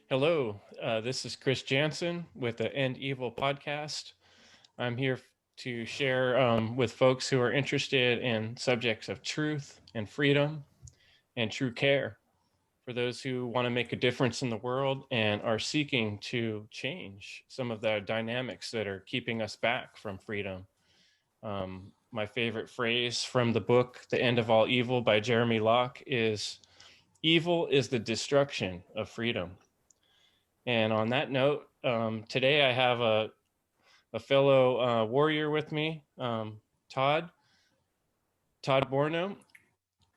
Hello, this is Chris Jansen with the End Evil podcast. I'm here to share with folks who are interested in subjects of truth and freedom and true care. For those who want to make a difference in the world and are seeking to change some of the dynamics that are keeping us back from freedom. My favorite phrase from the book, The End of All Evil by Jeremy Locke, is evil is the destruction of freedom. And on that note, today I have a fellow warrior with me, Todd, Todd Borho,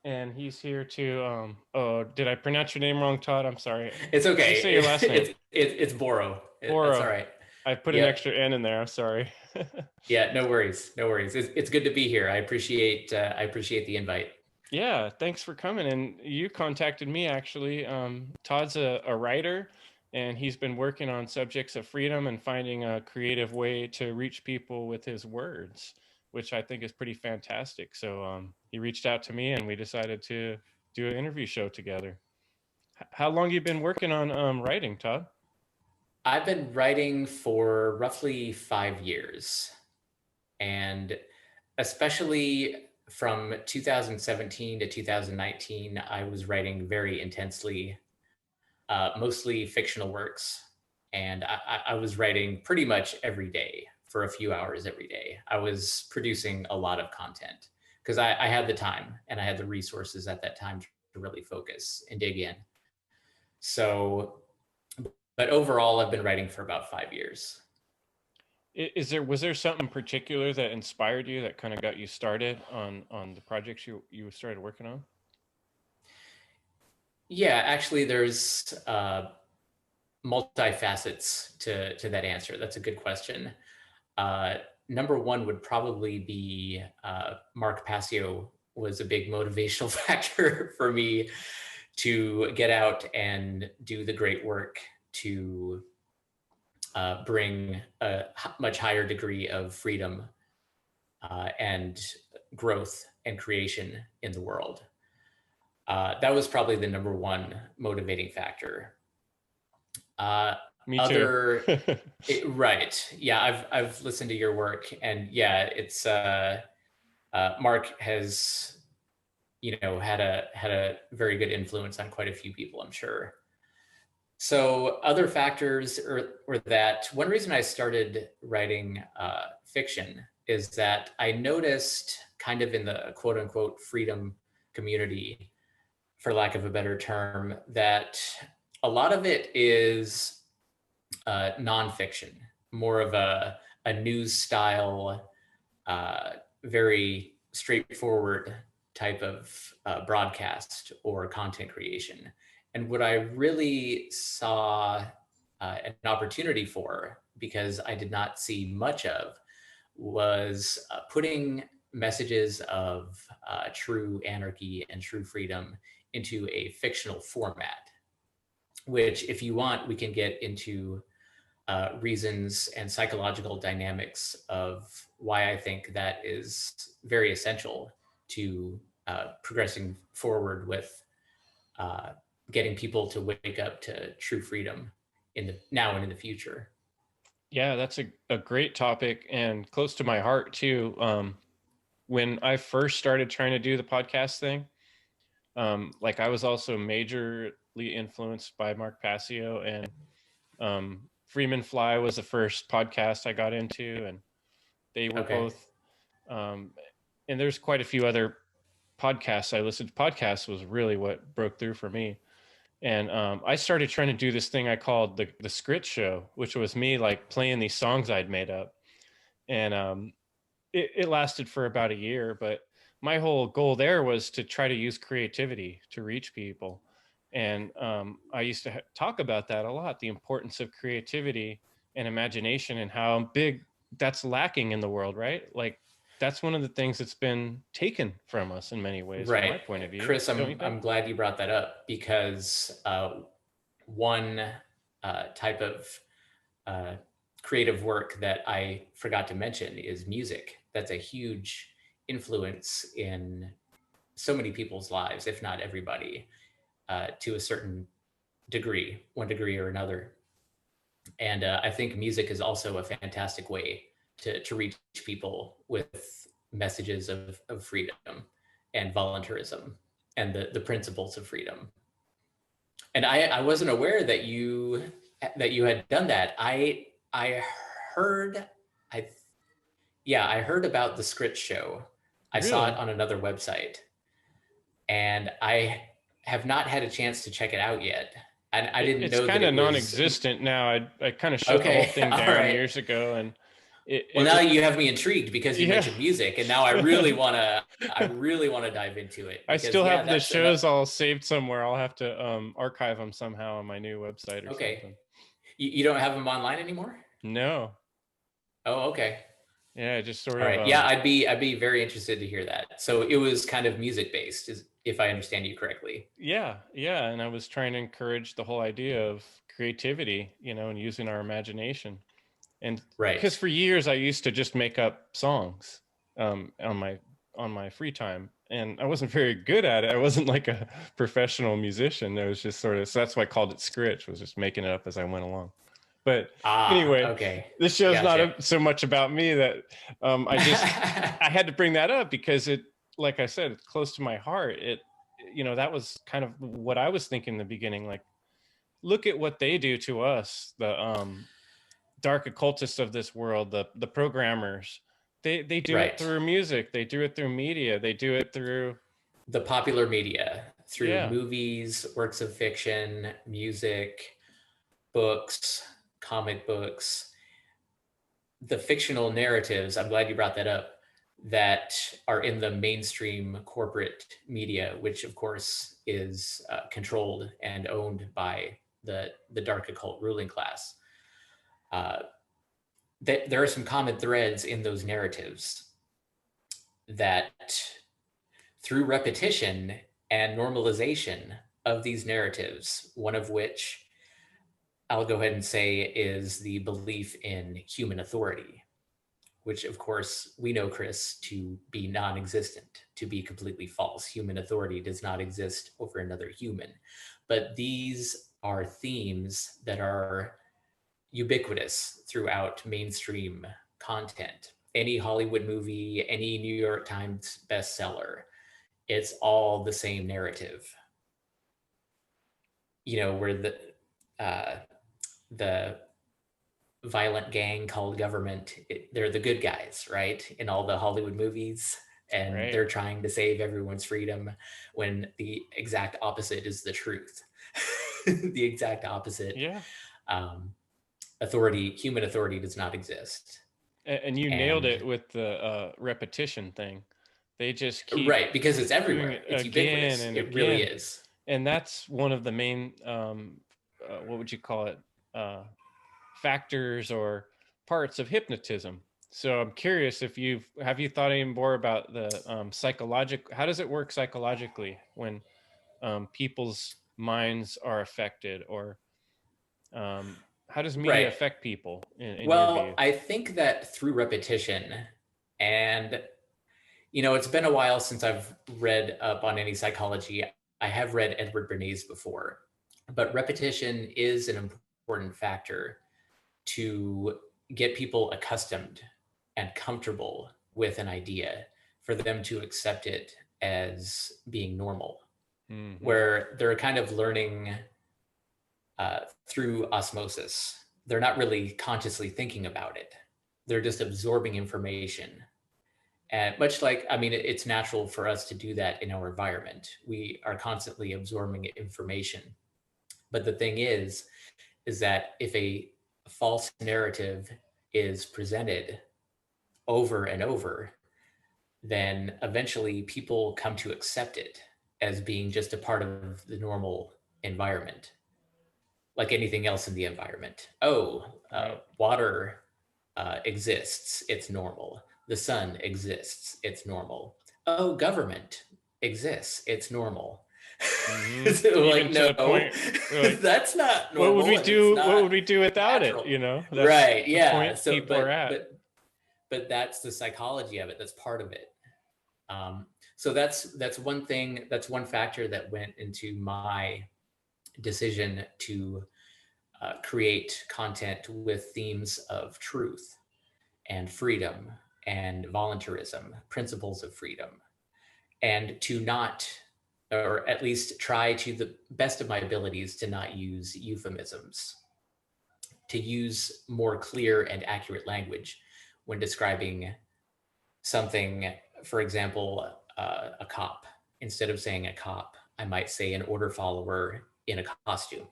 and he's here to. Oh, did I pronounce your name wrong, Todd? I'm sorry. It's How do you okay. say your last name? It's Borho. That's all Borho. right. I put an Yep. extra N in there. I'm sorry. Yeah. No worries. No worries. It's good to be here. I appreciate the invite. Yeah, thanks for coming. And you contacted me actually. Todd's a writer, and he's been working on subjects of freedom and finding a creative way to reach people with his words, which I think is pretty fantastic. So he reached out to me, and we decided to do an interview show together. How long you been working on writing, Todd? I've been writing for roughly 5 years, and especially from 2017 to 2019, I was writing very intensely, mostly fictional works, and I was writing pretty much every day for a few hours every day. I was producing a lot of content because I had the time and I had the resources at that time to really focus and dig in. So, but overall, I've been writing for about 5 years. Was there something particular that inspired you that kind of got you started on the projects you started working on? Yeah, actually, there's multifacets to that answer. That's a good question. Uh, Number one would probably be Mark Passio was a big motivational factor for me to get out and do the great work to bring a much higher degree of freedom and growth and creation in the world. That was probably the number one motivating factor. Uh, Me too. other right, yeah, I've listened to your work, and yeah, it's Mark has had a very good influence on quite a few people, I'm sure. So other factors or that one reason I started writing fiction is that I noticed kind of in the quote unquote freedom community, for lack of a better term, that a lot of it is nonfiction, more of a news style, very straightforward type of broadcast or content creation. And what I really saw an opportunity for, because I did not see much of, was putting messages of true anarchy and true freedom into a fictional format, which, if you want, we can get into reasons and psychological dynamics of why I think that is very essential to progressing forward with uh, getting people to wake up to true freedom in the now and in the future. Yeah, that's a great topic and close to my heart too. When I first started trying to do the podcast thing, like I was also majorly influenced by Mark Passio, and Freeman Fly was the first podcast I got into, and they were Okay. both. Um, and there's quite a few other podcasts I listened to. Podcasts was really what broke through for me. And I started trying to do this thing I called the Scrit Show, which was me like playing these songs I'd made up, and it lasted for about a year. But my whole goal there was to try to use creativity to reach people, and I used to talk about that a lot, the importance of creativity and imagination, and how big that's lacking in the world, right? Like that's one of the things that's been taken from us in many ways, from Right. my point of view, Chris, don't you think? I'm glad you brought that up because one type of uh, creative work that I forgot to mention is music. That's a huge influence in so many people's lives, if not everybody, to a certain one degree or another. And I think music is also a fantastic way to reach people with messages of freedom and voluntarism and the principles of freedom. And I wasn't aware that you had done that. I heard I yeah, I heard about the Scritch show. I saw Really? it on another website, and I have not had a chance to check it out yet. And I didn't It's know that kind of it was non-existent now. I kind of shut the whole okay. thing All down right. years ago, and Well, it now was, you have me intrigued because you yeah. mentioned music, and now I really want to dive into it I because still yeah, have the that's enough. shows all saved somewhere. I'll have to archive them somehow on my new website or Okay, something. you don't have them online anymore? No. Oh, okay. Yeah, just sort All of right. Yeah, I'd be very interested to hear that. So it was kind of music based, is if I understand you correctly. yeah, and I was trying to encourage the whole idea of creativity, and using our imagination. And because Right. for years I used to just make up songs on my free time, and I wasn't very good at it. I wasn't like a professional musician. It was just sort of, so that's why I called it Scritch, was just making it up as I went along. But Ah, anyway, okay. this show's not Gotcha. so much about me that I had to bring that up because it, like I said, it's close to my heart. That was kind of what I was thinking in the beginning. Like, look at what they do to us, the dark occultists of this world, the programmers. They do it Right. through music. They do it through media. They do it through, The popular media through yeah, movies, works of fiction, music, books, comic books, the fictional narratives. I'm glad you brought that up, that are in the mainstream corporate media, which of course is controlled and owned by the dark occult ruling class. Uh, there are some common threads in those narratives that, through repetition and normalization of these narratives, one of which I'll go ahead and say is the belief in human authority, which of course we know, Chris, to be non-existent, to be completely false. Human authority does not exist over another human. But these are themes that are ubiquitous throughout mainstream content. Any Hollywood movie, any New York Times bestseller, it's all the same narrative. Where uh, the violent gang called government, they're the good guys, right? In all the Hollywood movies, and right, they're trying to save everyone's freedom when the exact opposite is the truth. The exact opposite. yeah. Um, human authority does not exist. And you nailed And it with the repetition thing. They just keep right, because it's doing everywhere. it It's again ubiquitous. and It really again, is. and that's one of the main what would you call it, uh, factors or parts of hypnotism. So I'm curious if you thought any more about the psychological, how does it work psychologically when people's minds are affected, or how does media Right. affect people in your Well, view? I think that through repetition, and it's been a while since I've read up on any psychology. I have read Edward Bernays before, but repetition is an important factor to get people accustomed and comfortable with an idea, for them to accept it as being normal, Mm-hmm. where they're kind of learning through osmosis. They're not really consciously thinking about it. They're just absorbing information. And much like, I mean, it's natural for us to do that in our environment. We are constantly absorbing information. But the thing is that if a false narrative is presented over and over, then eventually people come to accept it as being just a part of the normal environment, like anything else in the environment. Oh, Right. water exists, it's normal. The sun exists, it's normal. Oh, government exists, it's normal. Mm-hmm. So, Even like, to the no, point where, like, that's not what would normal, we and it's do? What not would we do without it? natural. That's Right, the yeah. point So, people are at. but that's the psychology of it. That's part of it. So that's one thing. That's one factor that went into my decision to create content with themes of truth and freedom and voluntarism, principles of freedom, and to not, or at least try to the best of my abilities to not use euphemisms, to use more clear and accurate language when describing something. For example, a cop. Instead of saying a cop, I might say an order follower in a costume.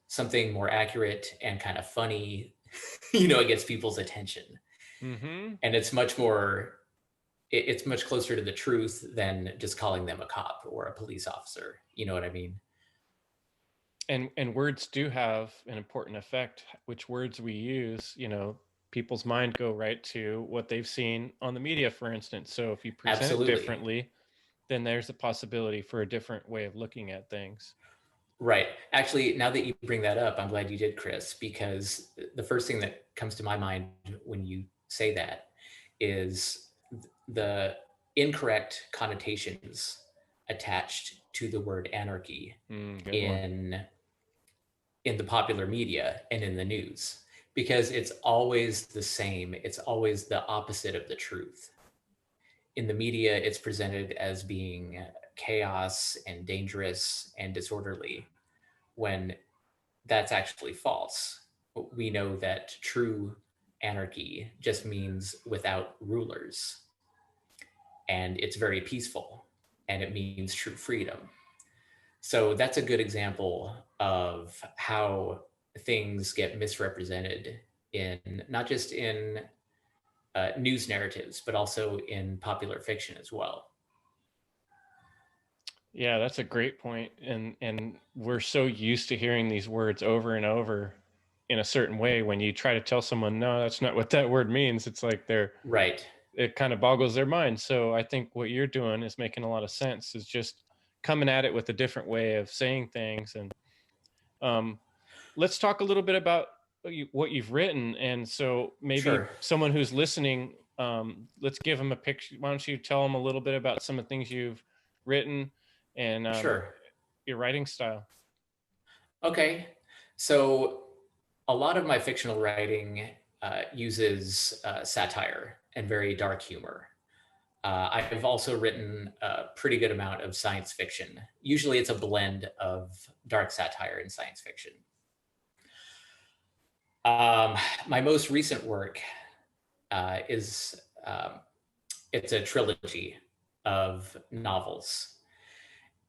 Something more accurate and kind of funny. It gets people's attention. Mm-hmm. And it's much closer to the truth than just calling them a cop or a police officer. You know what I mean? And words do have an important effect. Which words we use, people's mind go right to what they've seen on the media, for instance. So if you present it Absolutely. differently, then there's a possibility for a different way of looking at things. Right. Actually, now that you bring that up, I'm glad you did, Chris, because the first thing that comes to my mind when you say that is the incorrect connotations attached to the word anarchy in the popular media and in the news, because it's always the same. It's always the opposite of the truth. In the media, it's presented as being chaos and dangerous and disorderly, when that's actually false. We know that true anarchy just means without rulers, and it's very peaceful, and it means true freedom. So that's a good example of how things get misrepresented in not just in news narratives, but also in popular fiction as well. Yeah, that's a great point. And we're so used to hearing these words over and over in a certain way. When you try to tell someone, no, that's not what that word means, it's like right. It kind of boggles their mind. So I think what you're doing is making a lot of sense, is just coming at it with a different way of saying things. And let's talk a little bit about what you've written. And so maybe someone who's listening, let's give them a picture. Why don't you tell them a little bit about some of the things you've written and your writing style? Okay. So a lot of my fictional writing uses satire and very dark humor. I've also written a pretty good amount of science fiction. Usually it's a blend of dark satire and science fiction. My most recent work is it's a trilogy of novels,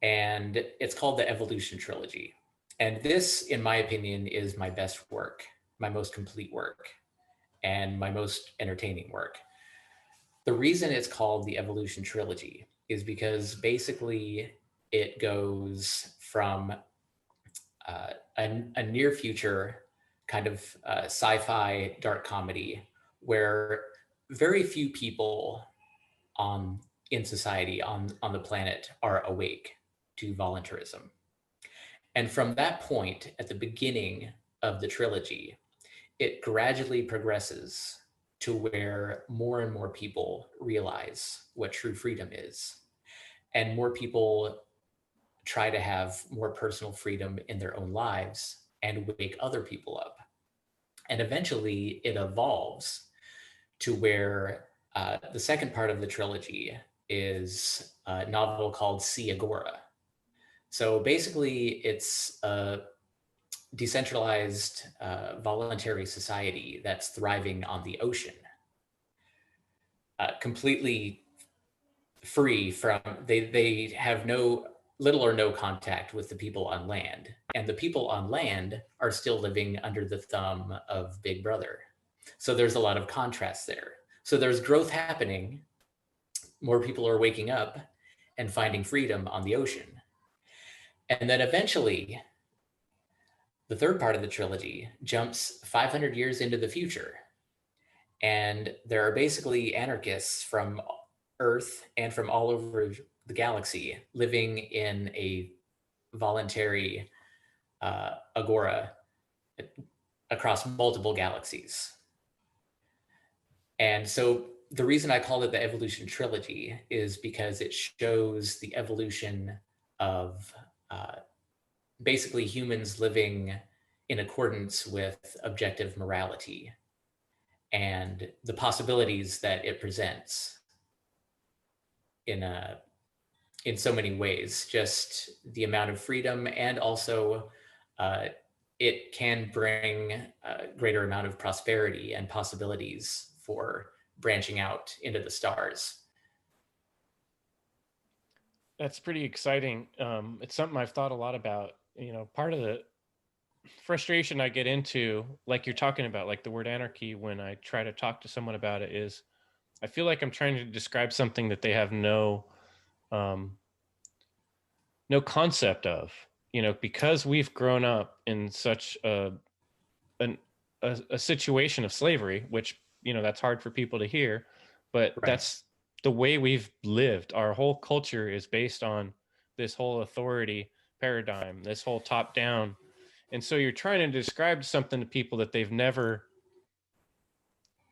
and it's called the Evolution Trilogy. And this, in my opinion, is my best work, my most complete work, and my most entertaining work. The reason it's called the Evolution Trilogy is because basically it goes from a near future kind of sci-fi dark comedy where very few people in society on the planet are awake to voluntarism. And from that point at the beginning of the trilogy, it gradually progresses to where more and more people realize what true freedom is, and more people try to have more personal freedom in their own lives and wake other people up. And eventually it evolves to where the second part of the trilogy is a novel called Sea Agora. So basically it's a decentralized voluntary society that's thriving on the ocean, completely free from, they have little or no contact with the people on land, and the people on land are still living under the thumb of Big Brother. So there's a lot of contrast there. So there's growth happening, more people are waking up and finding freedom on the ocean. And then eventually the third part of the trilogy jumps 500 years into the future, and there are basically anarchists from Earth and from all over the galaxy living in a voluntary agora across multiple galaxies. And so the reason I called it the Evolution Trilogy is because it shows the evolution of basically humans living in accordance with objective morality and the possibilities that it presents in so many ways, just the amount of freedom, and also uh, it can bring a greater amount of prosperity and possibilities for branching out into the stars. That's pretty exciting. It's something I've thought a lot about. Part of the frustration I get into, like you're talking about, like the word anarchy, when I try to talk to someone about it, is I feel like I'm trying to describe something that they have um, no concept of. Because we've grown up in such an, a situation of slavery, which that's hard for people to hear, but Right. that's the way we've lived. Our whole culture is based on this whole authority paradigm, this whole top down. And so you're trying to describe something to people that they've never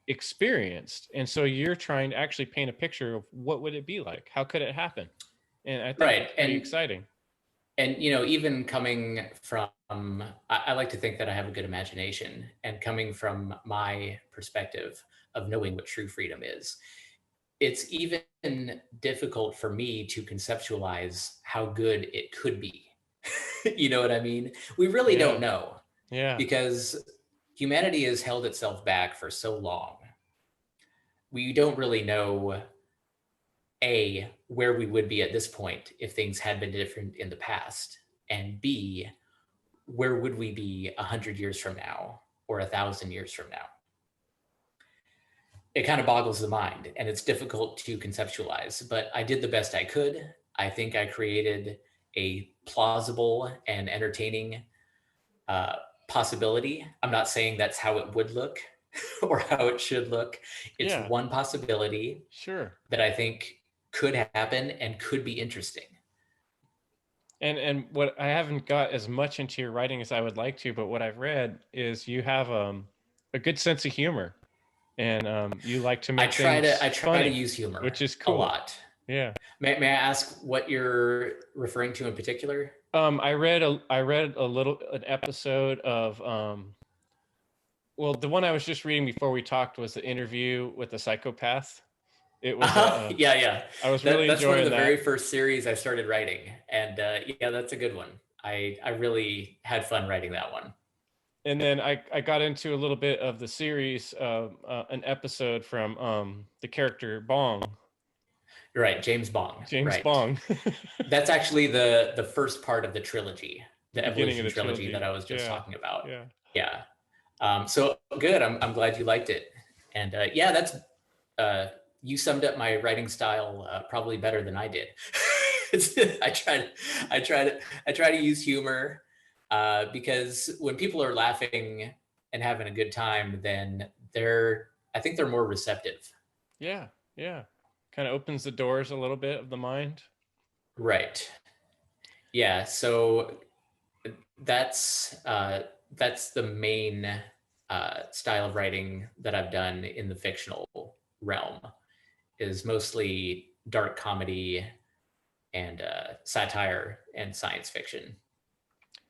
experienced. And so you're trying to actually paint a picture of what would it be like? How could it happen? And I think Right. that's pretty exciting. And even coming from, I like to think that I have a good imagination, and coming from my perspective of knowing what true freedom is, it's even difficult for me to conceptualize how good it could be. You know what I mean? We really don't Yeah. know, Yeah. because humanity has held itself back for so long. We don't really know, A, where we would be at this point if things had been different in the past, and B, where would we be 100 years from now or 1,000 years from now? It kind of boggles the mind, and it's difficult to conceptualize, but I did the best I could. I think I created a plausible and entertaining uh, possibility. I'm not saying that's how it would look or how it should look. It's Yeah. one possibility Sure. that I think could happen and could be interesting. And what I haven't got as much into your writing as I would like to, but what I've read is you have a good sense of humor, and you like to make I things try to funny, use humor which is a cool. lot. Yeah. May I ask what you're referring to in particular? I read an episode of well, the one I was just reading before we talked was the interview with the psychopath. It was Yeah, yeah. I was really That's one of enjoying the very that. first series I started writing, and yeah, that's a good one. I really had fun writing that one. And then I got into a little bit of the series, an episode from the character Bong, Right, James Bong. James Right. Bong. That's actually the first part of the trilogy, The the beginning of Evolution the Trilogy that trilogy. I was just Yeah. talking about. Yeah. Yeah. So good. I'm glad you liked it. And yeah, that's uh, you summed up my writing style probably better than I did. I try to I try to use humor because when people are laughing and having a good time, then I think they're more receptive. Yeah. Yeah. Kind of opens the doors a little bit of the mind. Right. Yeah. So that's uh, that's the main style of writing that I've done in the fictional realm, is mostly dark comedy and satire and science fiction.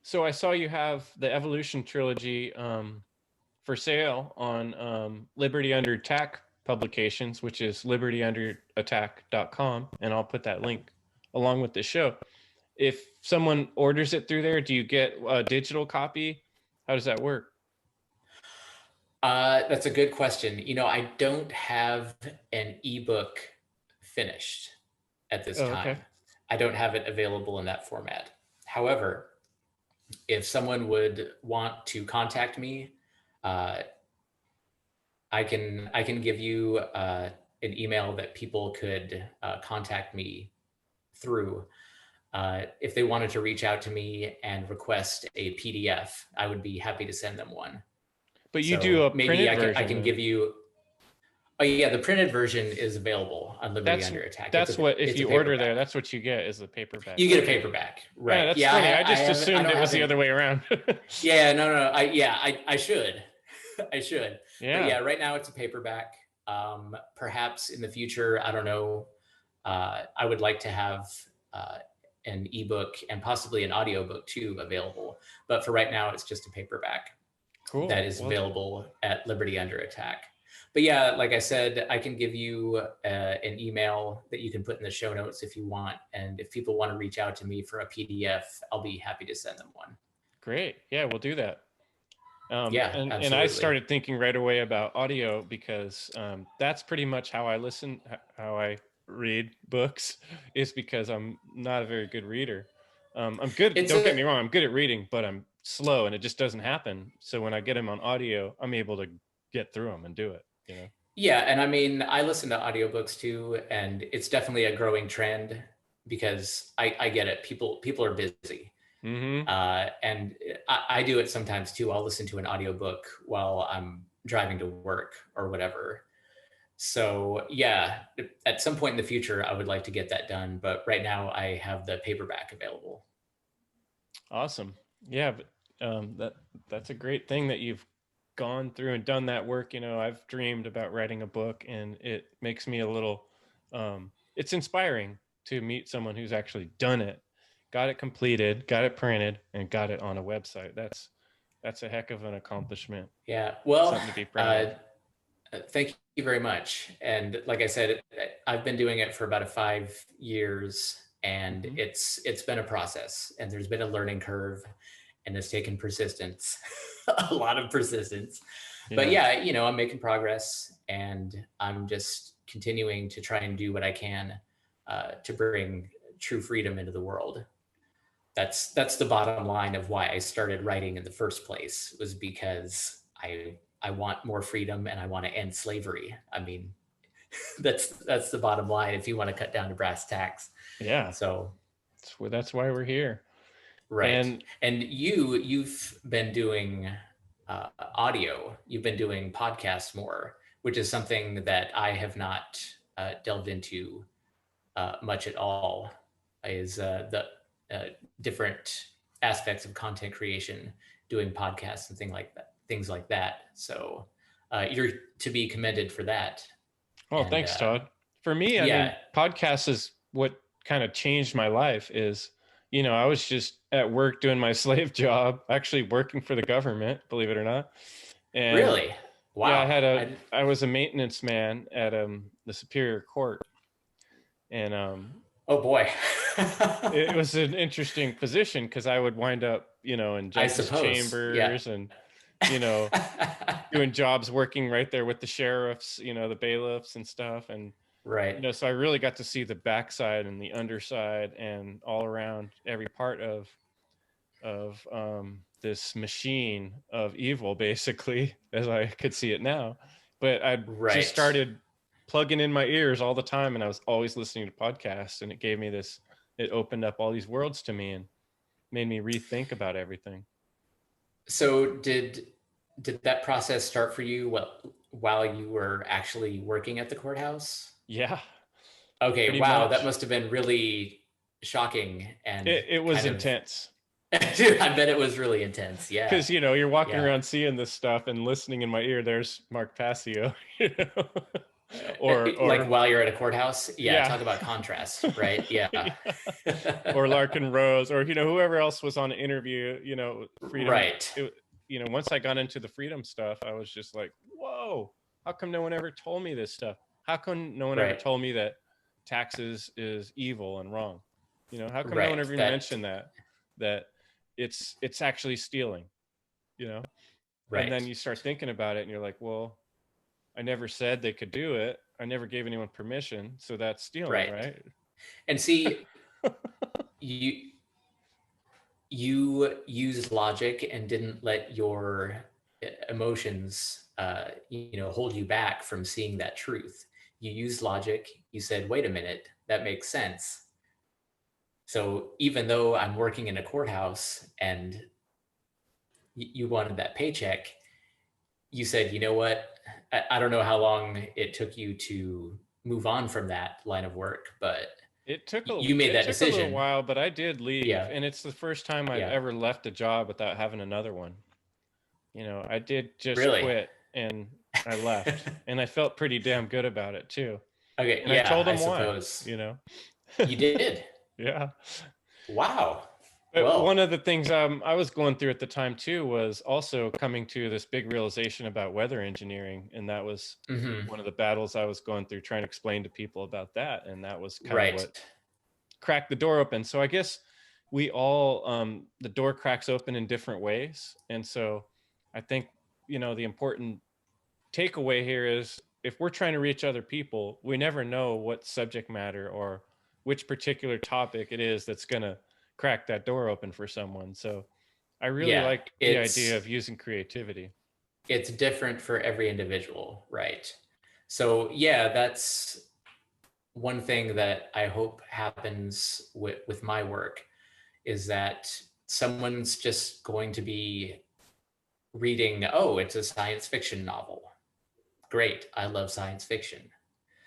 So I saw you have the Evolution Trilogy for sale on Liberty Under Attack Publications, which is libertyunderattack.com, and I'll put that link along with the show. If someone orders it through there, do you get a digital copy? How does that work? That's a good question. I don't have an ebook finished at this Oh, time. okay. I don't have it available in that format. However, if someone would want to contact me, uh, I can give you an email that people could contact me through. If they wanted to reach out to me and request a PDF, I would be happy to send them one. But you do So a maybe printed I version can then. give you. Oh yeah, the printed version is available on Liberty That's Under Attack. that's what, if It's a you order there, paperback. that's what you get, is the paperback. You get a Okay. paperback, Yeah, right? that's Yeah, funny. I I just haven't. I assumed don't it was have the it. other way around. Yeah, no, no, no. I should, I should. But Yeah. yeah, right now it's a paperback. Perhaps in the future, I don't know. I would like to have an ebook and possibly an audiobook too available. But for right now, it's just a paperback Cool. that is available at Liberty Under Attack. But yeah, like I said, I can give you an email that you can put in the show notes if you want. And if people want to reach out to me for a PDF, I'll be happy to send them one. Great. Yeah, we'll do that. Yeah, and absolutely. I started thinking right away about audio because that's pretty much how I listen, how I read books, is because I'm not a very good reader. I'm good. Don't get me wrong. I'm good at reading, but I'm slow and it just doesn't happen. So when I get them on audio, I'm able to get through them and do it, you know? Yeah. And I mean, I listen to audiobooks too, and it's definitely a growing trend because I get it. People are busy. Mm-hmm. And I do it sometimes too. I'll listen to an audiobook while I'm driving to work or whatever. So yeah, at some point in the future, I would like to get that done. But right now I have the paperback available. Awesome. Yeah, but that's a great thing that you've gone through and done that work. You know, I've dreamed about writing a book, and it makes me a little. It's inspiring to meet someone who's actually done it, got it completed, got it printed, and got it on a website. That's a heck of an accomplishment. Yeah. Well, something to be proud of. Thank you very much. And like I said, I've been doing it for about 5 years, and Mhm. it's been a process, and there's been a learning curve, and it's taken persistence, a lot of persistence. But yeah, you know, I'm making progress, and I'm just continuing to try and do what I can to bring true freedom into the world. That's the bottom line of why I started writing in the first place, was because I want more freedom and I want to end slavery. I mean, that's the bottom line if you want to cut down to brass tacks. Yeah. So that's why we're here. right. And you've been doing audio. You've been doing podcasts more, which is something that I have not delved into much at all. Is the different aspects of content creation, doing podcasts and things like that. So you're to be commended for that. Oh, and thanks, Todd. For me, I mean, podcasts is what kind of changed my life. Is, you know, I was just at work doing my slave job, actually working for the government, believe it or not. And really? Wow. Yeah, I was a maintenance man at the Superior Court. And oh boy. it was an interesting position because I would wind up, you know, in judges' chambers, and, you know, doing jobs, working right there with the sheriffs, you know, the bailiffs and stuff. And, right. you know, so I really got to see the backside and the underside and all around every part of this machine of evil, basically, as I could see it now. But I just started plugging in my ears all the time, and I was always listening to podcasts, and it opened up all these worlds to me and made me rethink about everything. So did that process start for you while you were actually working at the courthouse? Yeah. Okay. Wow. That must have been really shocking. And it was intense. Dude, I bet it was really intense. Yeah. Because, you know, you're walking around seeing this stuff and listening in my ear. There's Mark Passio, you know? or like while you're at a courthouse. Yeah. Talk about contrast, right? Yeah. Or Larkin Rose, or, you know, whoever else was on an interview, you know, freedom. Right. You know, once I got into the freedom stuff, I was just like, whoa, how come no one ever told me this stuff? How come no one ever told me that taxes is evil and wrong? You know, how come no one ever mentioned that it's actually stealing, you know? And then you start thinking about it and you're like, well, I never said they could do it. I never gave anyone permission. So that's stealing, right? And see, you used logic and didn't let your emotions, you know, hold you back from seeing that truth. You used logic. You said, wait a minute, that makes sense. So even though I'm working in a courthouse and you wanted that paycheck, you said, you know what? I don't know how long it took you to move on from that line of work, but you made that decision. It took a little while, but I did leave. And it's the first time I've ever left a job without having another one. You know, I did just quit and I left. And I felt pretty damn good about it too. Okay. And I told them why, you know. You did. Yeah. Wow. But one Well, of the things I was going through at the time too was also coming to this big realization about weather engineering, and that was mhm, one of the battles I was going through trying to explain to people about that, and that was kind of right. what cracked the door open. So I guess we all the door cracks open in different ways, and so I think the important takeaway here is if we're trying to reach other people, we never know what subject matter or which particular topic it is that's going to crack that door open for someone. So I really Yeah, like the idea of using creativity. it's different for every individual, right? So yeah, that's one thing that I hope happens with my work is that someone's just going to be reading, oh, it's a science fiction novel. Great, I love science fiction.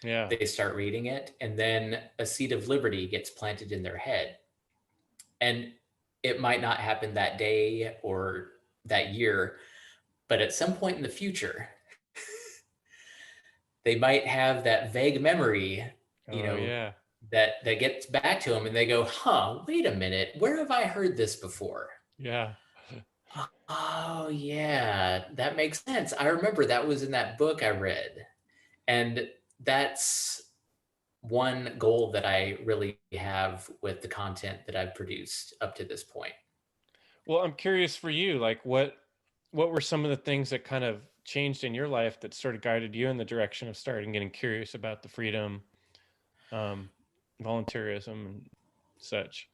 Yeah. They start reading it, and then a seed of liberty gets planted in their head. And it might not happen that day or that year, but at some point in the future, they might have that vague memory, you Oh, know, yeah. that gets back to them and they go, huh, wait a minute, where have I heard this before? Yeah. Oh, yeah, that makes sense. I remember that was in that book I read. And that's one goal that I really have with the content that I've produced up to this point. Well, I'm curious for you, like what were some of the things that kind of changed in your life that sort of guided you in the direction of starting getting curious about the freedom, um, volunteerism and such?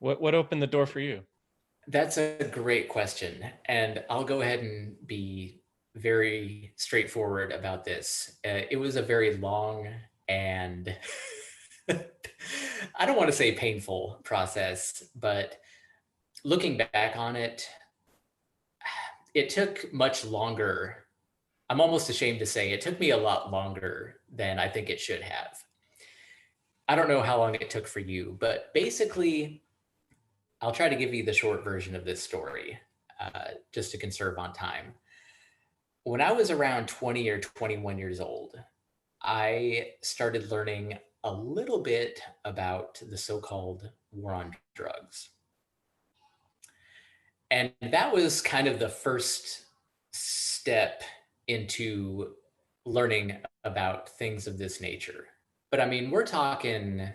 What opened the door for you? That's a great question. And I'll go ahead and be very straightforward about this. It was a very long and I don't want to say painful process, but looking back on it, it took much longer. I'm almost ashamed to say it took me a lot longer than I think it should have. I don't know how long it took for you, but basically, I'll try to give you the short version of this story just to conserve on time. When I was around 20 or 21 years old, I started learning a little bit about the so called war on drugs. And that was kind of the first step into learning about things of this nature. But I mean, we're talking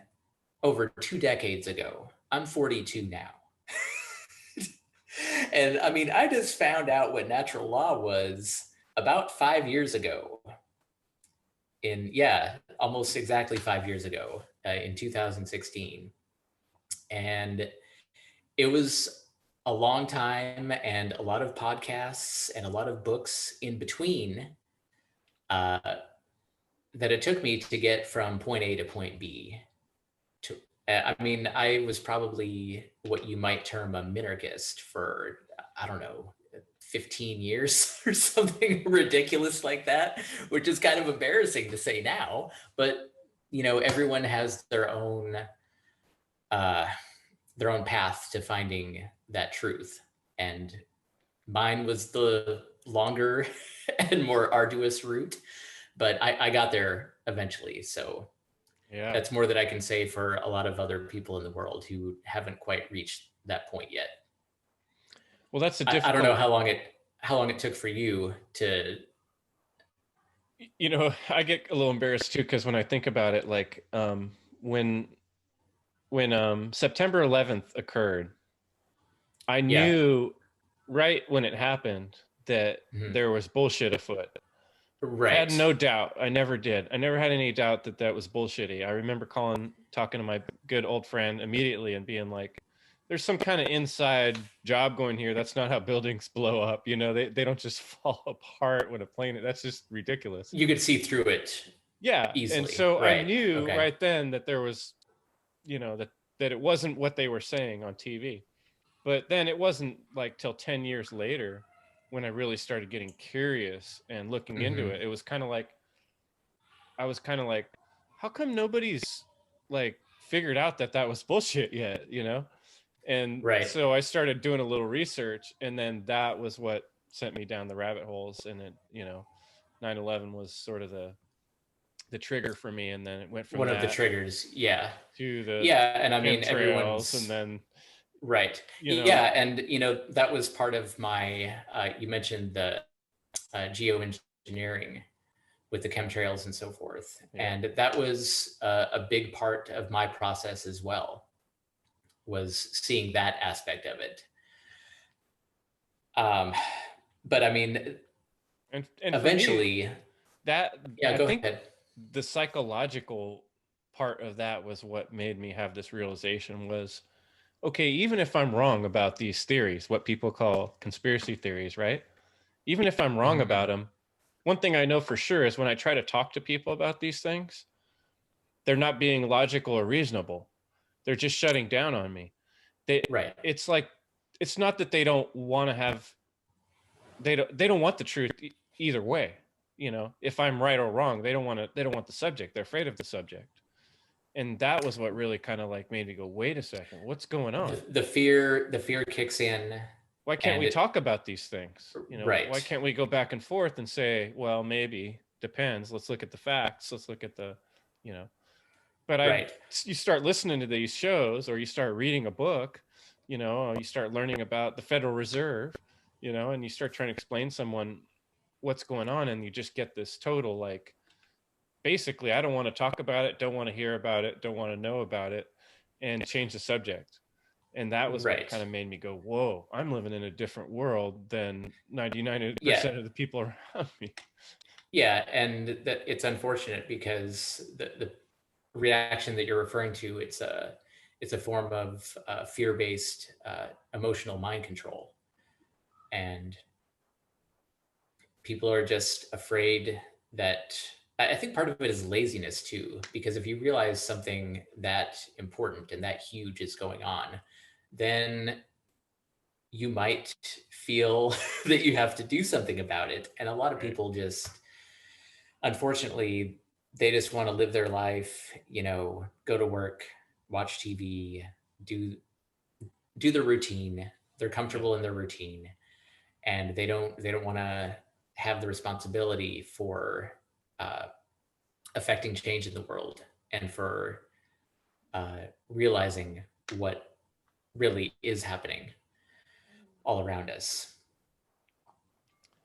over 2 decades ago. I'm 42 now. And I mean, I just found out what natural law was about 5 years ago. Yeah, almost exactly 5 years ago in 2016. And it was a long time and a lot of podcasts and a lot of books in between uh, that it took me to get from point A to point B. To, I mean, I was probably what you might term a minarchist for, I don't know, 15 years or something ridiculous like that, which is kind of embarrassing to say now. But, everyone has uh, their own path to finding that truth. And mine was the longer and more arduous route, but I got there eventually. So Yeah. that's more that I can say for a lot of other people in the world who haven't quite reached that point yet. Well, that's a I don't know difficult, how long it took for you to. I get a little embarrassed too because when I think about it, like when September 11th occurred, I Yeah. knew right when it happened that Mhm. there was bullshit afoot. I had Right. no doubt. I never did. I never had any doubt that that was bullshitty. I remember talking to my good old friend immediately and being like, there's some kind of inside job going here. That's not how buildings blow up. They don't just fall apart when a plane, that's just ridiculous. You could see through it Yeah. And easily. so I Right. knew Okay. right then that there was, that it wasn't what they were saying on TV. But then it wasn't like till 10 years later when I really started getting curious and looking into Hmm. it. It was kind of like, I was kind of like, how come nobody's like figured out that that was bullshit yet? And Right. so I started doing a little research, and then that was what sent me down the rabbit holes. And 9/11 was sort of the trigger for me. And then it went from One of the that triggers. Yeah. to the Yeah. And I mean, chemtrails, and everyone's then, right. you know, Yeah. And, that was part of my, you mentioned the geoengineering with the chemtrails and so forth. yeah. And that was a big part of my process as well, was seeing that aspect of it. But I mean, And for me, eventually, that, yeah, I go think ahead. the psychological part of that was what made me have this realization was, okay, even if I'm wrong about these theories, what people call conspiracy theories, right? Even if I'm wrong Mhm. about them, one thing I know for sure is when I try to talk to people about these things, they're not being logical or reasonable. They're just shutting down on me. Right. It's like, it's not that they don't want to have, they don't want the truth either way. If I'm right or wrong, they don't want the subject. They're afraid of the subject. And that was what really kind of like made me go, wait a second, what's going on? The fear kicks in, Why can't and we talk about these things? Why right. can't we go back and forth and say, well, maybe, depends. Let's look at the facts. Let's look at the, you know. But Right. you start listening to these shows, or you start reading a book, you start learning about the Federal Reserve, and you start trying to explain someone what's going on, and you just get this total, like, basically, I don't want to talk about it, don't want to hear about it, don't want to know about it, and change the subject. And that was what Right. kind of made me go, whoa, I'm living in a different world than 99% Yeah. of the people around me. Yeah. And that it's unfortunate because the reaction that you're referring to, it's a form of fear-based emotional mind control, and people are just afraid that. I think part of it is laziness too, because if you realize something that important and that huge is going on, then you might feel that you have to do something about it. And a lot of Right. people just, unfortunately, they just want to live their life, go to work, watch TV, do do the routine. They're Yeah. comfortable in their routine, and they don't want to have the responsibility for uh, affecting change in the world, and for realizing what really is happening all around us.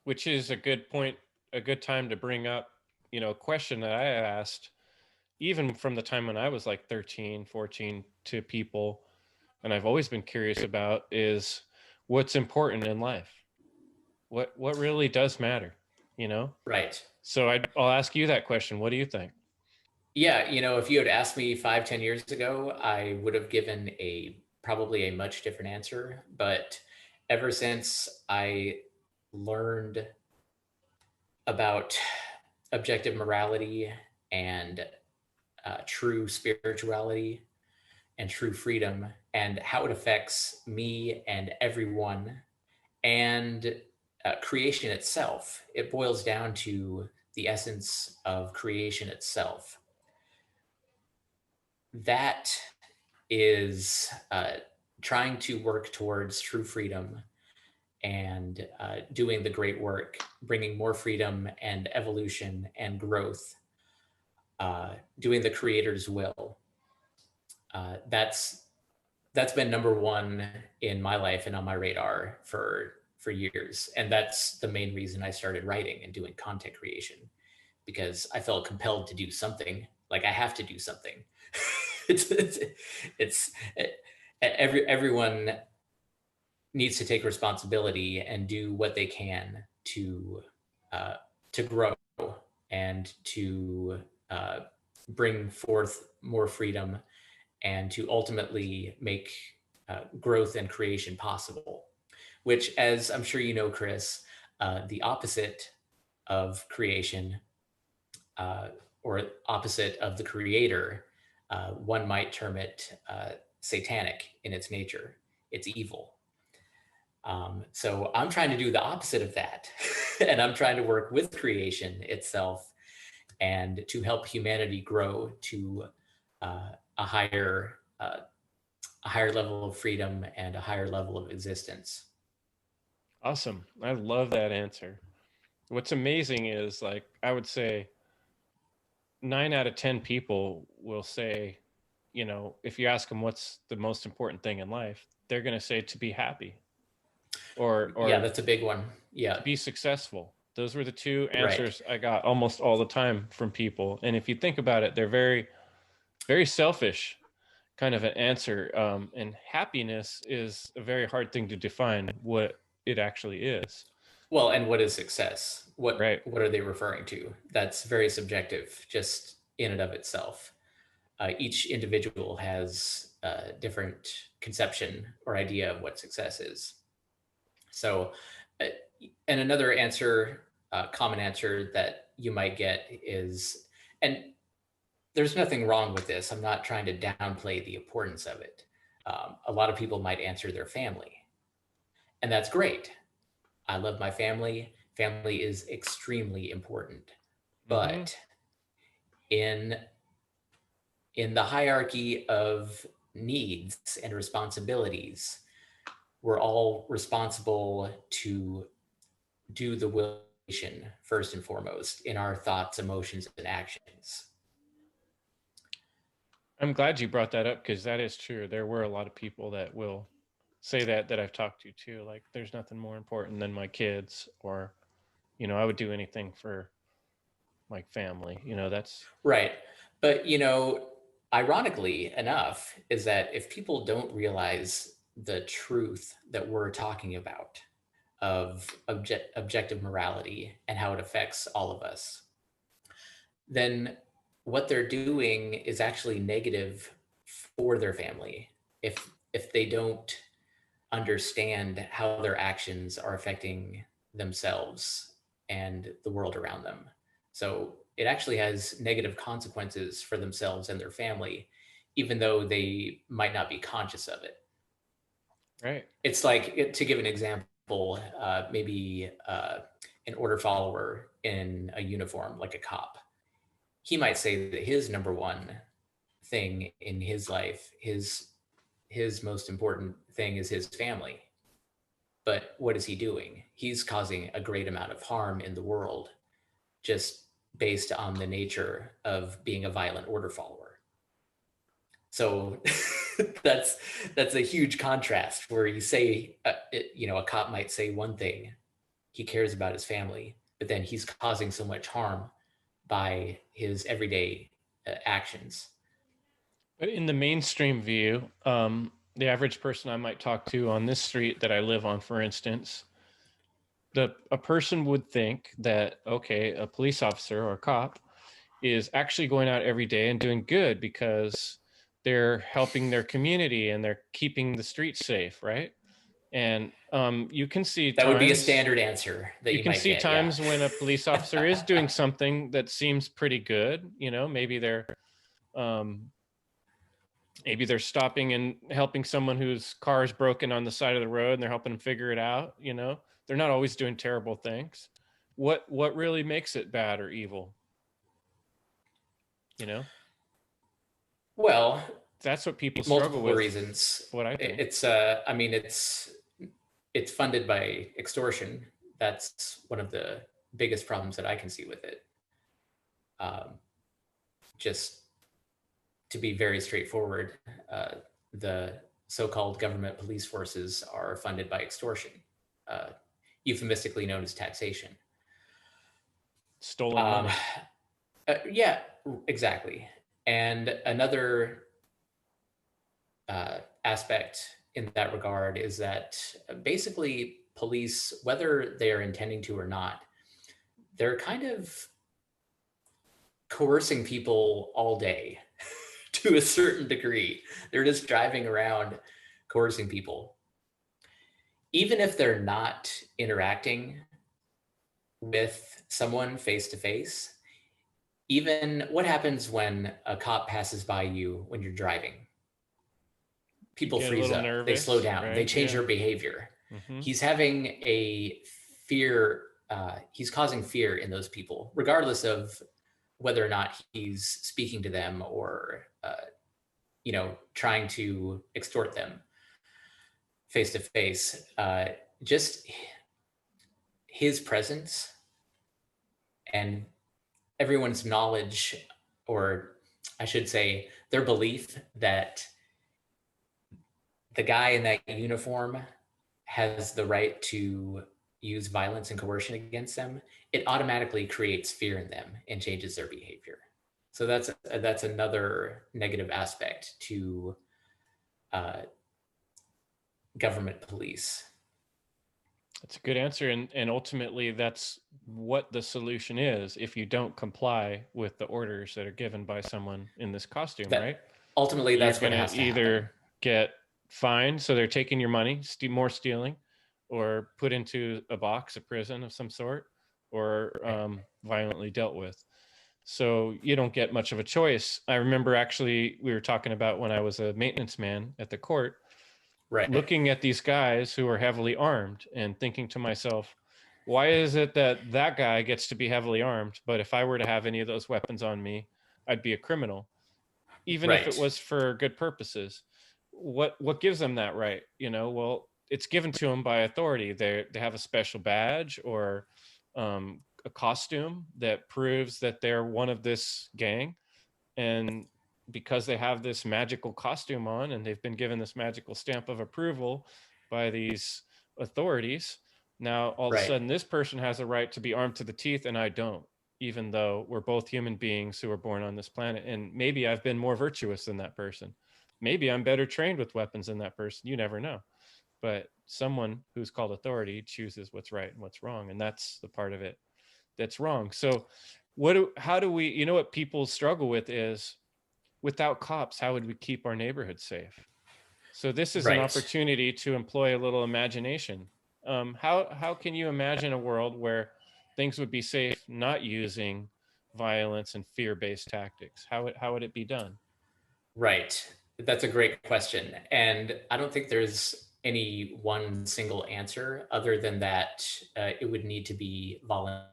Which is a good point, a good time to bring up, a question that I asked, even from the time when I was like 13, 14, to people, and I've always been curious about, is what's important in life? What really does matter, you know? Right. So I'll ask you that question. What do you think? Yeah, if you had asked me 5, 10 years ago, I would have given probably a much different answer. But ever since I learned about objective morality and true spirituality and true freedom, and how it affects me and everyone, and creation itself, it boils down to the essence of creation itself. That is trying to work towards true freedom, and doing the great work, bringing more freedom and evolution and growth, doing the creator's will. That's been number one in my life and on my radar for years, and that's the main reason I started writing and doing content creation, because I felt compelled to do something. Like, I have to do something. It's everyone needs to take responsibility and do what they can uh, to grow, and to uh, bring forth more freedom, and to ultimately make growth and creation possible. Which, as I'm sure you know, Chris, the opposite of creation, uh, or opposite of the creator, one might term it satanic in its nature. It's evil. So I'm trying to do the opposite of that. And I'm trying to work with creation itself, and to help humanity grow to uh, a higher uh, a higher level of freedom and a higher level of existence. Awesome. I love that answer. What's amazing is, like, I would say 9 out of 10 people will say, if you ask them what's the most important thing in life, they're going to say to be happy or Yeah, that's a big one. Yeah. to be successful. Those were the two Right. answers I got almost all the time from people. And if you think about it, they're very, very selfish kind of an answer. And happiness is a very hard thing to define what it actually is. Well, and what is success? Right. What are they referring to? That's very subjective, just in and of itself. Each individual has a different conception or idea of what success is. So, and another answer, common answer that you might get is, and there's nothing wrong with this. I'm not trying to downplay the importance of it. A lot of people might answer their family, and that's great. I love my family. Family is extremely important. But in the hierarchy of needs and responsibilities, we're all responsible to do the will first and foremost in our thoughts, emotions, and actions. I'm glad you brought that up because that is true. There were a lot of people that will say that I've talked to too. Like, there's nothing more important than my kids, or, I would do anything for my family. That's right. But, ironically enough, is that if people don't realize the truth that we're talking about of objective morality and how it affects all of us, then what they're doing is actually negative for their family if they don't understand how their actions are affecting themselves and the world around them. So it actually has negative consequences for themselves and their family, even though they might not be conscious of it. right. It's like, to give an example, maybe an order follower in a uniform, like a cop. He might say that his number one thing in his life, his most important thing is his family. But what is he doing? He's causing a great amount of harm in the world just based on the nature of being a violent order follower. So that's a huge contrast where you say, a cop might say one thing, he cares about his family, but then he's causing so much harm by his everyday actions. But in the mainstream view, the average person I might talk to on this street that I live on, for instance, a person would think that, okay, a police officer or a cop is actually going out every day and doing good because they're helping their community and they're keeping the streets safe, right? And you can see that would be a standard answer that you can might see get, times yeah. when a police officer is doing something that seems pretty good. Maybe they're stopping and helping someone whose car is broken on the side of the road, and they're helping them figure it out. They're not always doing terrible things. What really makes it bad or evil? Well, that's what people struggle multiple with. reasons. What I think. It's funded by extortion. That's one of the biggest problems that I can see with it. Just to be very straightforward, the so-called government police forces are funded by extortion, euphemistically known as taxation. Stolen money. Yeah, exactly. And another aspect in that regard is that basically police, whether they are intending to or not, they're kind of coercing people all day to a certain degree. They're just driving around coercing people. Even if they're not interacting with someone face to face, even what happens when a cop passes by you when you're driving? People freeze up, nervous, they slow down, right? They change their behavior. Mm-hmm. He's having a fear, he's causing fear in those people, regardless of whether or not he's speaking to them or, trying to extort them face to face. Just his presence and everyone's knowledge or I should say, their belief that the guy in that uniform has the right to use violence and coercion against them, it automatically creates fear in them and changes their behavior. So that's another negative aspect to uh, government police. That's a good answer. And ultimately, that's what the solution is if you don't comply with the orders that are given by someone in this costume, right? That ultimately You're that's what going to has to happen. either get fined, so they're taking your money, more stealing, or put into a box, a prison of some sort, or Right. violently dealt with. So you don't get much of a choice. I remember actually we were talking about when I was a maintenance man at the court, Right. looking at these guys who are heavily armed and thinking to myself, why is it that that guy gets to be heavily armed, but if I were to have any of those weapons on me, I'd be a criminal, even if it Right. was for good purposes? What gives them that right? Well, it's given to them by authority. They have a special badge or a costume that proves that they're one of this gang, and because they have this magical costume on and they've been given this magical stamp of approval by these authorities, now all of a Right. sudden this person has a right to be armed to the teeth and I don't, even though we're both human beings who are born on this planet. And maybe I've been more virtuous than that person, maybe I'm better trained with weapons than that person, you never know. But someone who's called authority chooses what's right and what's wrong, and that's the part of it that's wrong. So how do we, what people struggle with is, without cops, how would we keep our neighborhood safe? So this is an Right. opportunity to employ a little imagination. How can you imagine a world where things would be safe not using violence and fear-based tactics? How would it be done? Right. That's a great question. And I don't think there's any one single answer other than that it would need to be voluntary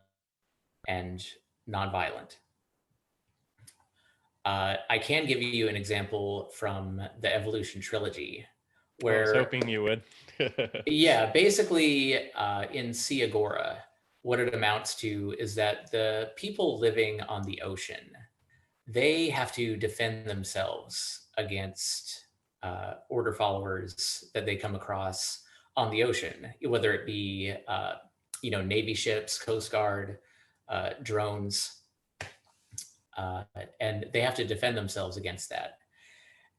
and nonviolent. I can give you an example from the Evolution Trilogy I was where, hoping you would. yeah, basically in Sea Agora, what it amounts to is that the people living on the ocean, they have to defend themselves against order followers that they come across on the ocean, whether it be Navy ships, Coast Guard, drones, uh, and they have to defend themselves against that.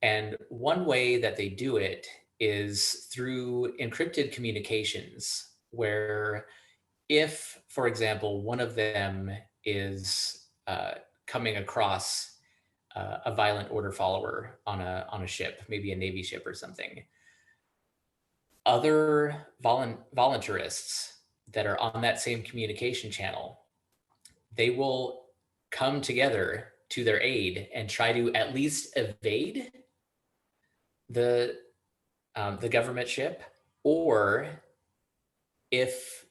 And one way that they do it is through encrypted communications, where if, for example, one of them is coming across a violent order follower on a ship, maybe a Navy ship or something, other voluntarists that are on that same communication channel, they will come together to their aid and try to at least evade the the government ship, or if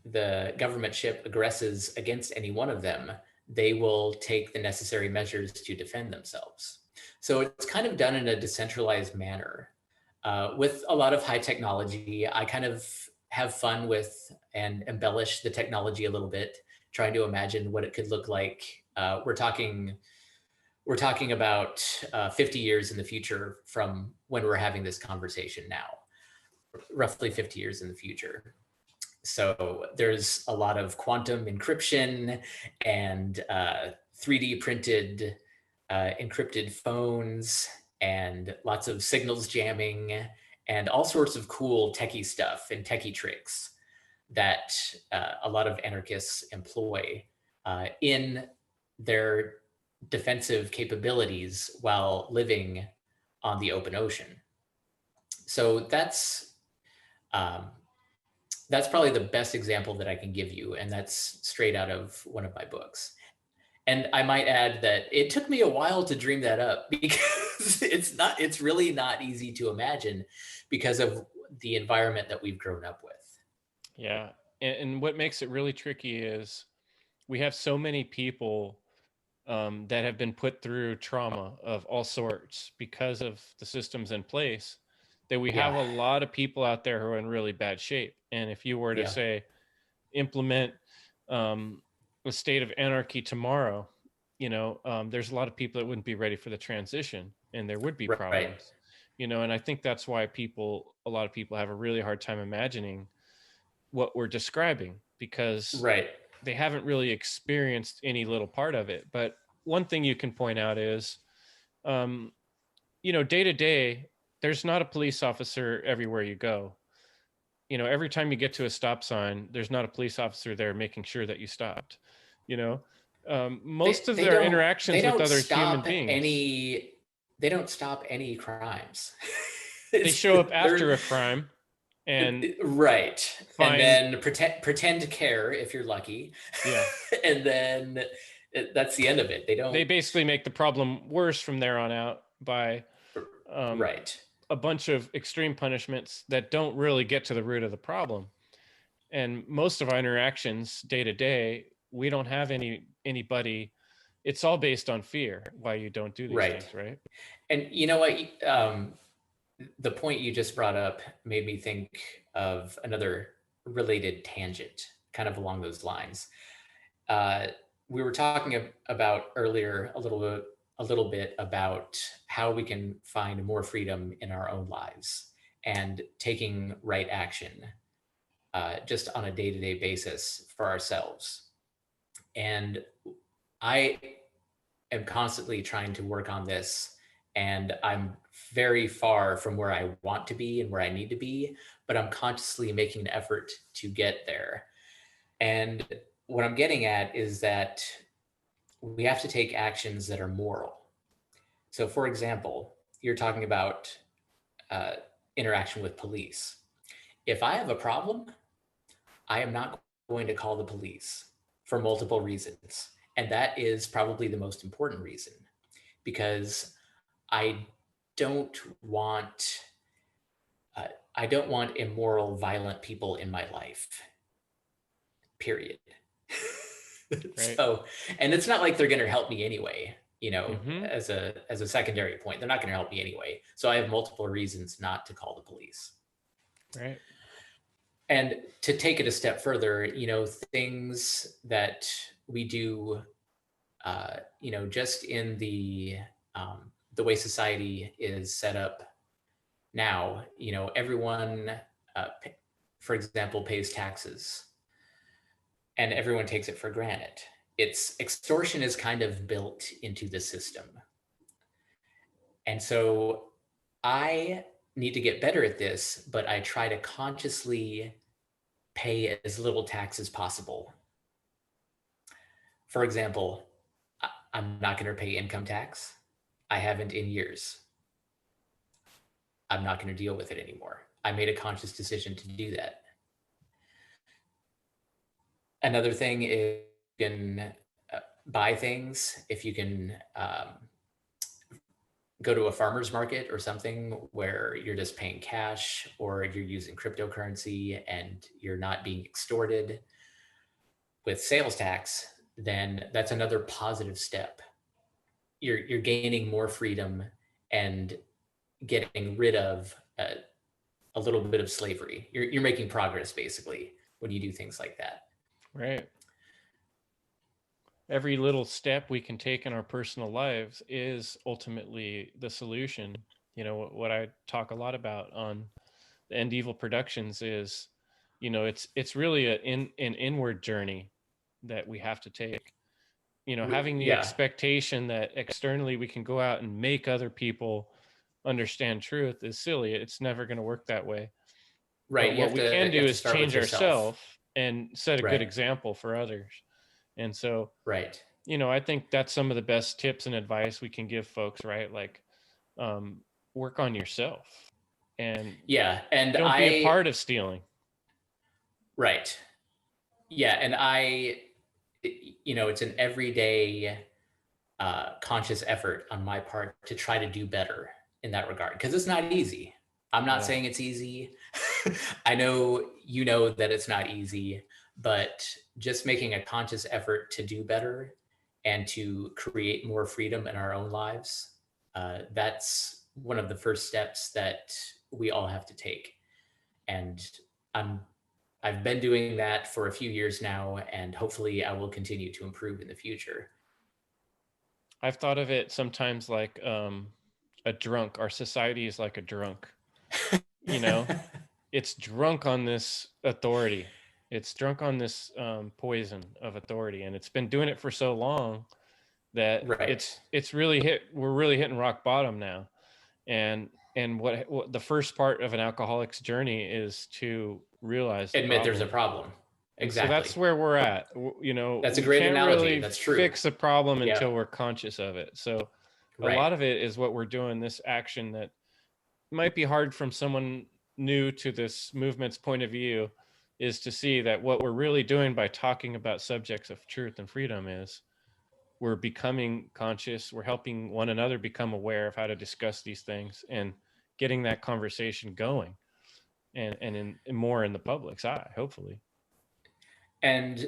the government ship aggresses against any one of them, they will take the necessary measures to defend themselves. So it's kind of done in a decentralized manner. With a lot of high technology, I kind of have fun with and embellish the technology a little bit, trying to imagine what it could look like. We're talking about 50 years in the future from when we're having this conversation now, roughly 50 years in the future. So there's a lot of quantum encryption and 3D printed encrypted phones and lots of signals jamming and all sorts of cool techie stuff and techie tricks that a lot of anarchists employ in their defensive capabilities while living on the open ocean. So um, that's probably the best example that I can give you, and that's straight out of one of my books. And I might add that it took me a while to dream that up because it's really not easy to imagine because of the environment that we've grown up with. Yeah. And what makes it really tricky is we have so many people that have been put through trauma of all sorts because of the systems in place, that we have Yeah. a lot of people out there who are in really bad shape. And if you were to say implement a state of anarchy tomorrow, there's a lot of people that wouldn't be ready for the transition, and there would be Right. problems, and I think that's why a lot of people have a really hard time imagining what we're describing, because Right. they haven't really experienced any little part of it. But one thing you can point out is, day to day, there's not a police officer everywhere you go. Every time you get to a stop sign, there's not a police officer there making sure that you stopped. You know, most of their interactions with other human beings, they don't stop any crimes. they show up after a crime and right, and find, then pretend to care if you're lucky. yeah, And then that's the end of it. they basically make the problem worse from there on out by right, a bunch of extreme punishments that don't really get to the root of the problem. And most of our interactions day to day, we don't have anybody. It's all based on fear why you don't do these right. things, right? And you know what? The point you just brought up made me think of another related tangent, kind of along those lines. We were talking about earlier a little bit about how we can find more freedom in our own lives and taking right action just on a day-to-day basis for ourselves. And I am constantly trying to work on this, and I'm very far from where I want to be and where I need to be, but I'm consciously making an effort to get there. And what I'm getting at is that we have to take actions that are moral. So, for example, you're talking about interaction with police. If I have a problem, I am not going to call the police for multiple reasons. And that is probably the most important reason, because I don't want immoral, violent people in my life. Period. Right. So, and it's not like they're going to help me anyway. Mm-hmm. As a secondary point, they're not going to help me anyway. So I have multiple reasons not to call the police. Right. And to take it a step further, things that we do, just in the way society is set up now, everyone, for example, pays taxes, and everyone takes it for granted. Extortion is kind of built into the system. And so I need to get better at this, but I try to consciously pay as little tax as possible. For example, I'm not going to pay income tax. I haven't in years. I'm not going to deal with it anymore. I made a conscious decision to do that. Another thing is you can buy things. If you can go to a farmer's market or something where you're just paying cash, or you're using cryptocurrency and you're not being extorted with sales tax, then that's another positive step. You're gaining more freedom and getting rid of a little bit of slavery. You're making progress basically when you do things like that. Right. Every little step we can take in our personal lives is ultimately the solution. What I talk a lot about on the End Evil Productions is, it's really an inward journey that we have to take. Having the expectation that externally we can go out and make other people understand truth is silly. It's never going to work that way. Right. But what we can do is change ourselves and set a good Right. example for others. And so, right. I think that's some of the best tips and advice we can give folks, right? Like, work on yourself, and and don't be a part of stealing. Right. Yeah. And it's an everyday conscious effort on my part to try to do better in that regard, because it's not easy. I'm not saying it's easy. I know that it's not easy, but just making a conscious effort to do better and to create more freedom in our own lives, that's one of the first steps that we all have to take. And I've been doing that for a few years now, and hopefully I will continue to improve in the future. I've thought of it sometimes like a drunk. Our society is like a drunk, you know, it's drunk on this authority. It's drunk on this poison of authority, and it's been doing it for so long that Right. it's really we're really hitting rock bottom now. And what the first part of an alcoholic's journey is to realize the Admit there's a problem. problem. And so Exactly. that's where we're at. You know, That's a we great can't analogy. really That's true. fix a problem Yeah. until we're conscious of it. So a Right. lot of it is what we're doing, this action that might be hard from someone new to this movement's point of view, is to see that what we're really doing by talking about subjects of truth and freedom is we're becoming conscious, we're helping one another become aware of how to discuss these things and getting that conversation going and more in the public's eye, hopefully. And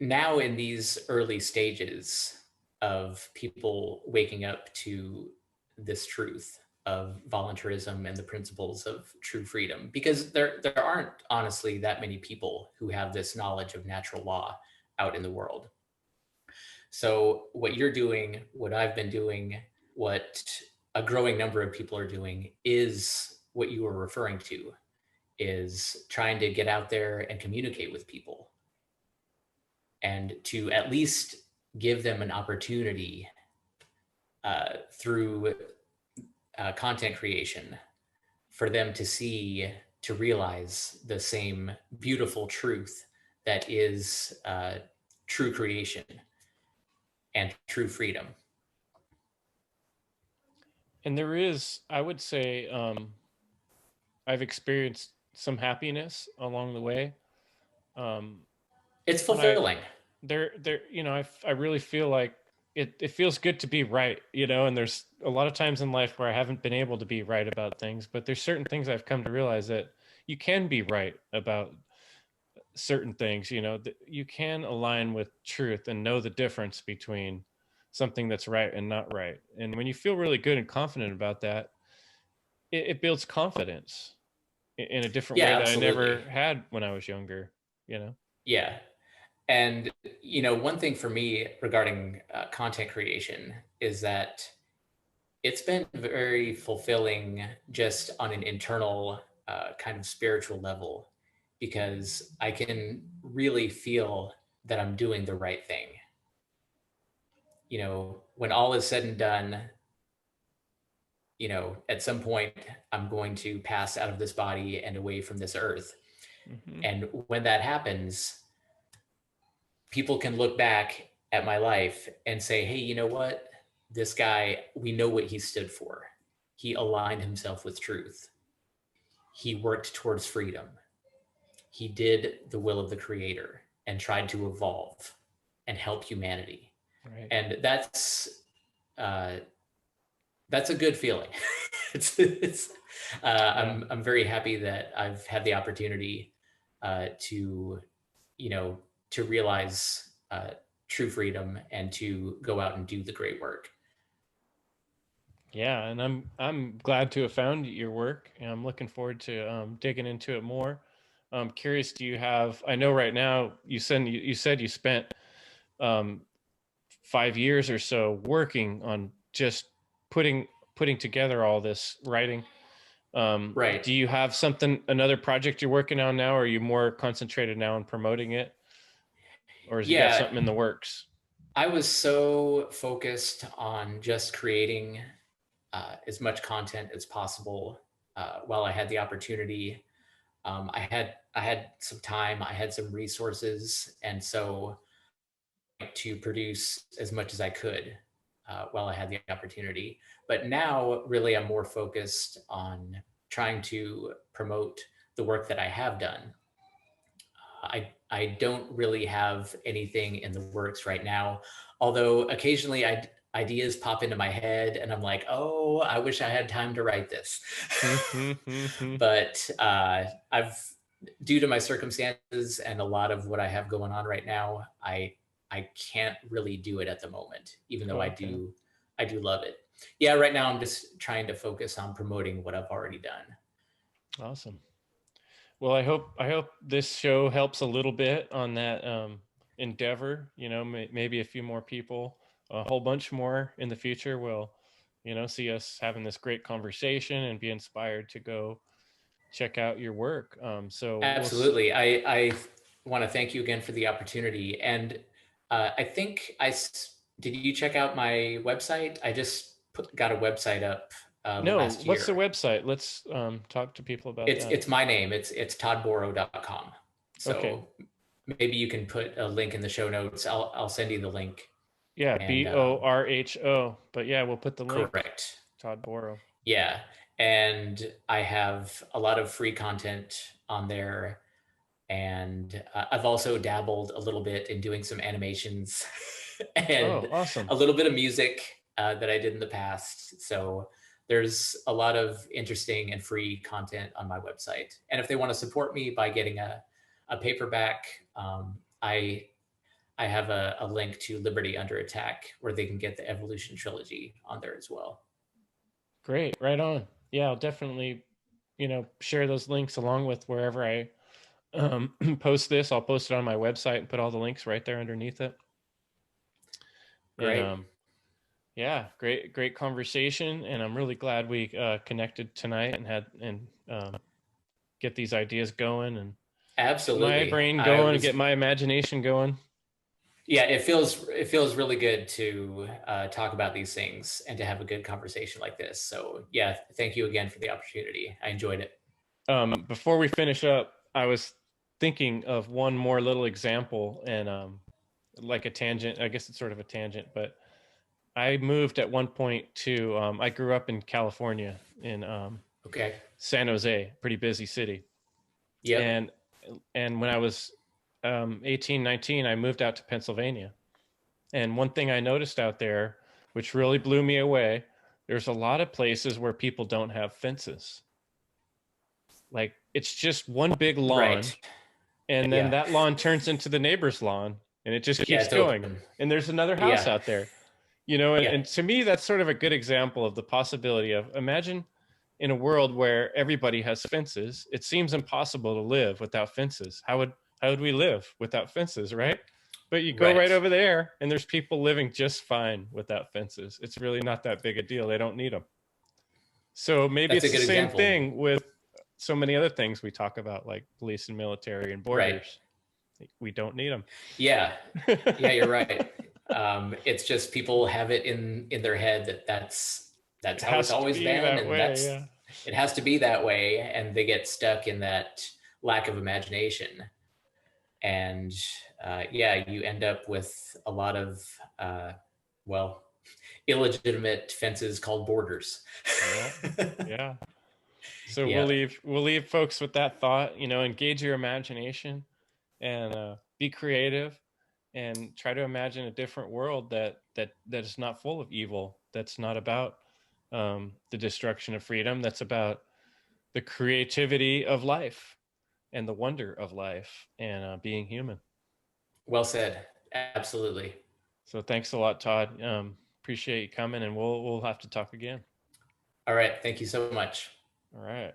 now in these early stages of people waking up to this truth of voluntarism and the principles of true freedom, because there aren't honestly that many people who have this knowledge of natural law out in the world. So what you're doing, what I've been doing, what a growing number of people are doing is what you were referring to, is trying to get out there and communicate with people and to at least give them an opportunity through content creation for them to see, to realize the same beautiful truth that is true creation and true freedom. And there is, I would say, I've experienced some happiness along the way. Um, It's when I fulfilling. there, you know, I really feel like it feels good to be right, you know, and there's a lot of times in life where I haven't been able to be right about things, but there's certain things I've come to realize that you can be right about certain things, you know, that you can align with truth and know the difference between something that's right and not right. And when you feel really good and confident about that, it builds confidence in a different way Yeah, that I never absolutely. had when I was younger, you know? Yeah. And, you know, one thing for me regarding content creation is that it's been very fulfilling just on an internal kind of spiritual level, because I can really feel that I'm doing the right thing. You know, when all is said and done, you know, at some point I'm going to pass out of this body and away from this earth. Hmm. And when that happens, people can look back at my life and say, hey, you know what? This guy, we know what he stood for. He aligned himself with truth. He worked towards freedom. He did the will of the creator and tried to evolve and help humanity. Right. And uh, that's a good feeling. it's Yeah. I'm very happy that I've had the opportunity to, you know, to realize true freedom and to go out and do the great work. Yeah, and I'm glad to have found your work, and I'm looking forward to digging into it more. I'm curious, do you have? I know right now you said you spent um, 5 years or so working on just putting putting together all this writing. Right. Do you have another project you're working on now, or are you more concentrated now on promoting it, or has you got Yeah, something in the works? I was so focused on just creating as much content as possible while I had the opportunity. I had some time, I had some resources, and so to produce as much as I could while I had the opportunity. But now, really, I'm more focused on trying to promote the work that I have done. I don't really have anything in the works right now, although occasionally ideas pop into my head and I'm like, oh, I wish I had time to write this. But I've, due to my circumstances and a lot of what I have going on right now, I can't really do it at the moment, even though Okay. I do love it. Yeah, right now I'm just trying to focus on promoting what I've already done. Awesome. Well, I hope this show helps a little bit on that endeavor. You know, maybe a few more people a whole bunch more in the future will, see us having this great conversation and be inspired to go check out your work. So Absolutely. I want to thank you again for the opportunity. And I think did you check out my website? I just got a website up no, last what's the year. website? Let's talk to people about It's that. it's my name. It's toddborho.com. Okay. So maybe you can put a link in the show notes. I'll send you the link. Yeah, And Borho. But yeah, we'll put the link. correct. Todd Borho. Yeah. And I have a lot of free content on there. And I've also dabbled a little bit in doing some animations Oh, and awesome. a little bit of music that I did in the past. So there's a lot of interesting and free content on my website. And if they want to support me by getting a paperback, I have a link to Liberty Under Attack where they can get the Evolution Trilogy on there as well. Great. Right on. Yeah, I'll definitely, share those links along with wherever I post this. I'll post it on my website and put all the links right there underneath it. And Great. yeah, great conversation. And I'm really glad we connected tonight and get these ideas going and get my Absolutely. brain I going and was get my imagination going. Yeah, it feels really good to talk about these things and to have a good conversation like this. So yeah, thank you again for the opportunity. I enjoyed it. Before we finish up, I was thinking of one more little example and like a tangent. I guess it's sort of a tangent, but I moved at one point to, I grew up in California in Okay. San Jose, pretty busy city. Yep. And, and when I was 18, 19, I moved out to Pennsylvania. And one thing I noticed out there, which really blew me away, there's a lot of places where people don't have fences. Like it's just one big lawn, Right. and then Yeah. that lawn turns into the neighbor's lawn, and it just Yeah, keeps it's going. open. And there's another house Yeah. out there, and, Yeah. and to me, that's sort of a good example of the possibility of imagine in a world where everybody has fences. It seems impossible to live without fences. How would we live without fences, right? But you go right Right. over there, and there's people living just fine without fences. It's really not that big a deal. They don't need them. So maybe That's a it's the good same example. thing with so many other things we talk about, like police and military and Right. borders. We don't need them. Yeah. Yeah, you're right. It's just people have it in their head that that's It how it's has to always be been, that and way. that's Yeah. it has to be that way, and they get stuck in that lack of imagination. And yeah, you end up with a lot of well, illegitimate fences called borders. Yeah. Yeah. So we'll Yep. leave folks with that thought. Engage your imagination and be creative and try to imagine a different world that is not full of evil. That's not about the destruction of freedom. That's about the creativity of life and the wonder of life and being human. Well said. Absolutely. So thanks a lot, Todd. Appreciate you coming, and we'll have to talk again. All right. Thank you so much. All right.